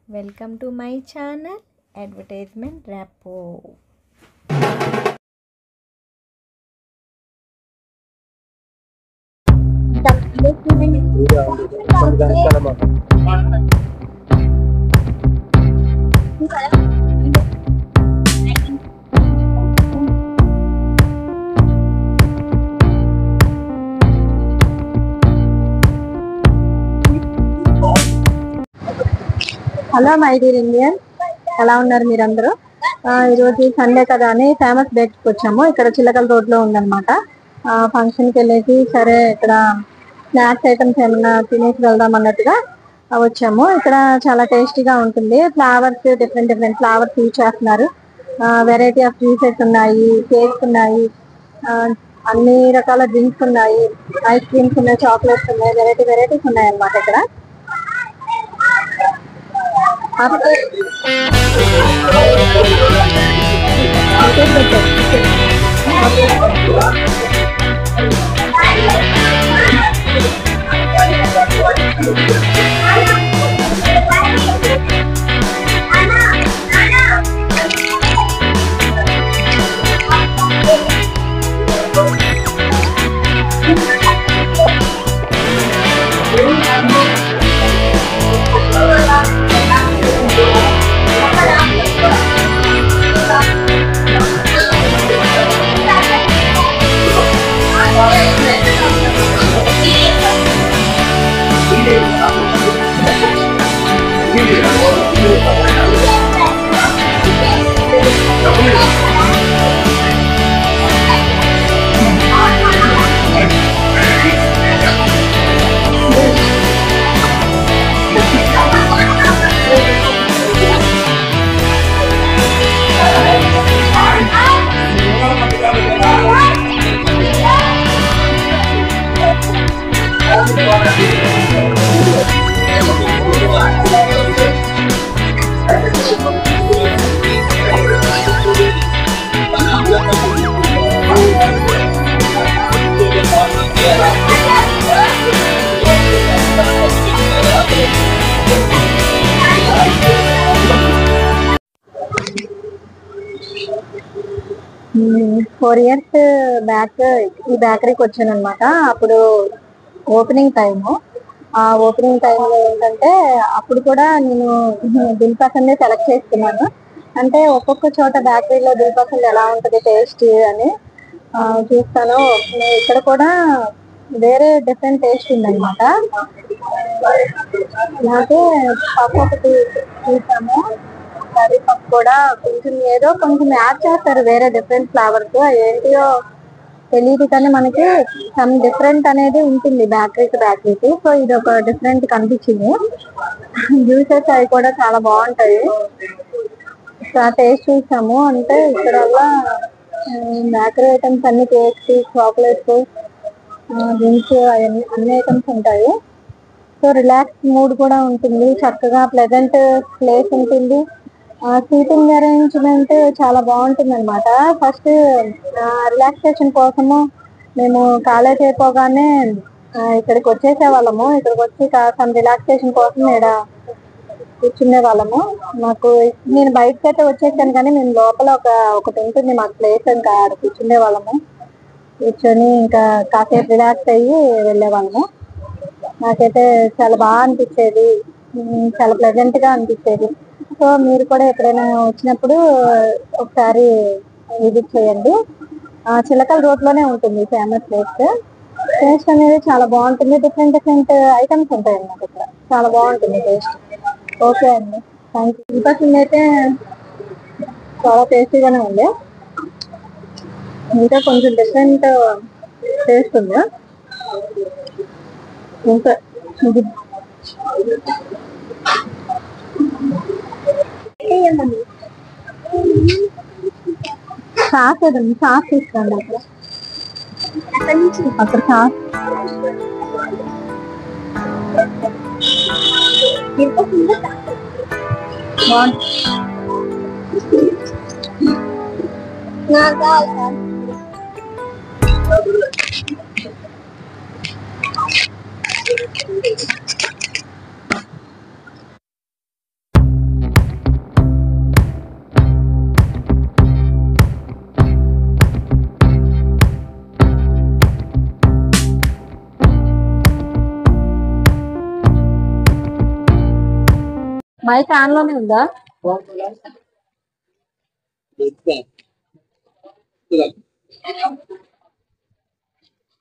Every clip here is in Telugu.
Welcome to my channel Advertisement Rapo. Hello my dear Indian, ఎలా ఉన్నారు మీరందరూ? ఈరోజు సండే కదా అని ఫేమస్ బేక్స్కి వచ్చాము. ఇక్కడ చిల్లకల్ రోడ్లో ఉందన్నమాట. ఫంక్షన్కి వెళ్ళేసి సరే ఇక్కడ స్నాక్స్ ఐటమ్స్ ఏమన్నా తినేసి వెళ్దాం అన్నట్టుగా వచ్చాము. ఇక్కడ చాలా టేస్టీగా ఉంటుంది. ఫ్లవర్స్ డిఫరెంట్ ఫ్లవర్స్ యూజ్ చేస్తున్నారు. వెరైటీ ఆఫ్ జ్యూసెస్ ఉన్నాయి, కేక్స్ ఉన్నాయి, అన్ని రకాల డ్రింక్స్ ఉన్నాయి, ఐస్ క్రీమ్స్ ఉన్నాయి, చాక్లెట్స్ ఉన్నాయి, వెరైటీస్ ఉన్నాయి అన్నమాట ఇక్కడ. ఫోర్ ఇయర్స్ బ్యాక్ ఈ బేకరీకి వచ్చాను అనమాట. అప్పుడు ఓపెనింగ్ టైము. ఆ ఓపెనింగ్ టైంలో ఏంటంటే అప్పుడు కూడా నేను దిల్ పసందే సెలెక్ట్ చేసుకున్నాను. అంటే ఒక్కొక్క చోట బేకరీలో దిల్ పసంద్ ఎలా ఉంటుంది టేస్ట్ అని చూస్తాను. ఇక్కడ కూడా వేరే డిఫరెంట్ టేస్ట్ ఉందన్నమాట. అలాగే పప్పు ఒకటి చూసాము, కర్రీ పప్పు కూడా కొంచెం యాడ్ చేస్తారు, వేరే డిఫరెంట్ ఫ్లేవర్స్. ఏంటియో తెలియదు కానీ మనకి సమ్ డిఫరెంట్ అనేది ఉంటుంది బేకరీకి. సో ఇది ఒక డిఫరెంట్ కనిపించింది. జ్యూసెస్ అవి కూడా చాలా బాగుంటాయి. టేస్ట్ చూసాము. అంటే ఇక్కడ వల్ల బేకరీ ఐటమ్స్ అన్ని, కేక్స్, చాక్లెట్స్, డ్రింక్స్ అన్ని ఐటమ్స్ ఉంటాయి. సో రిలాక్స్ మూడ్ కూడా ఉంటుంది, చక్కగా ప్లెజెంట్ ప్లేస్ ఉంటుంది. సీటింగ్ అరేంజ్మెంట్ చాలా బాగుంటుంది అనమాట. ఫస్ట్ రిలాక్సేషన్ కోసము మేము కాలేజ్ అయిపోగానే ఇక్కడికి వచ్చేసే వాళ్ళము. ఇక్కడికి వచ్చి కాస్త రిలాక్సేషన్ కోసం ఇక్కడ కూర్చునే వాళ్ళము. నేను బయటకి అయితే వచ్చేసాను కానీ మేము లోపల ఒకటి ఉంటుంది మాకు ప్లేస్, ఇంకా ఆడ కూర్చునే వాళ్ళము. కూర్చొని ఇంకా కాసేపు రిలాక్స్ అయ్యి వెళ్ళే వాళ్ళము. నాకైతే చాలా బాగా అనిపించేది, చాలా ప్లెజెంట్ గా అనిపించేది. సో మీరు కూడా ఎప్పుడైనా వచ్చినప్పుడు ఒకసారి విజిట్ చేయండి. చిలకల్ రోడ్ లోనే ఉంటుంది ఫేమస్ ప్లేస్. టేస్ట్ అనేది చాలా బాగుంటుంది. డిఫరెంట్ ఐటమ్స్ ఉంటాయి అన్నమాట ఇక్కడ. చాలా బాగుంటుంది టేస్ట్. ఓకే అండి, థ్యాంక్ యూ. పర్సెంట్ అయితే చాలా టేస్టీగానే ఉంది. ఇంకా కొంచెం డిఫరెంట్ టేస్ట్ ఉంది. ఇంకా సాస్ ఏదండి, సాస్ తీసుకోండి అక్కడ సాస్. మైక్ ఆన్ లోనే ఉందా?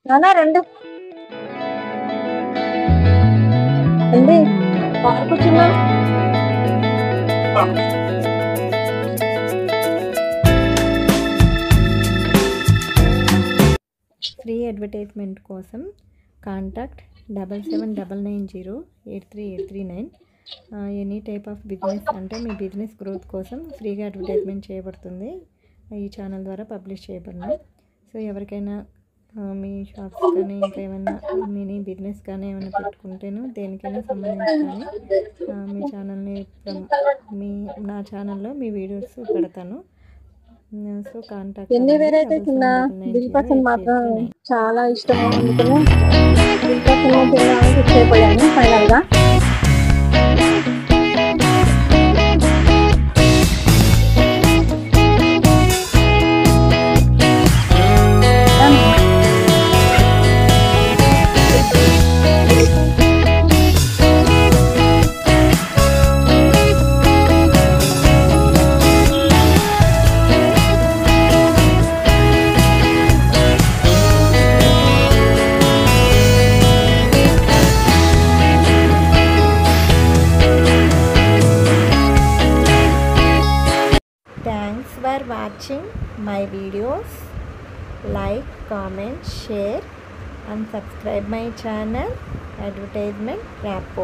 నానా రండి రండి కూర్చున్నా. ఫ్రీ అడ్వర్టైజ్మెంట్ కోసం contact 7799083839. Any type of business అంటే మీ బిజినెస్ గ్రోత్ కోసం ఫ్రీగా అడ్వర్టైజ్మెంట్ చేయబడుతుంది. ఈ ఛానల్ ద్వారా పబ్లిష్ చేయబడిన. సో ఎవరికైనా మీ షాప్స్ కానీ ఇంకా ఏమైనా మినీ బిజినెస్ కానీ ఏమైనా పెట్టుకుంటేనో దేనికైనా సంబంధించి కానీ మీ ఛానల్ని నా ఛానల్లో మీ వీడియోస్ పెడతాను. సో కాంటాక్ట్ ఎన్ని వెరైటీస్ ఉన్నా దిల్పసంద్ మాత్రం చాలా ఇష్టం. అందుకనే దిల్పసంద్ తినడానికి ఇష్టపడాను ఫైనల్ గా. Thanks for watching my videos. Like, comment, share and subscribe my channel Advertisement Rapport.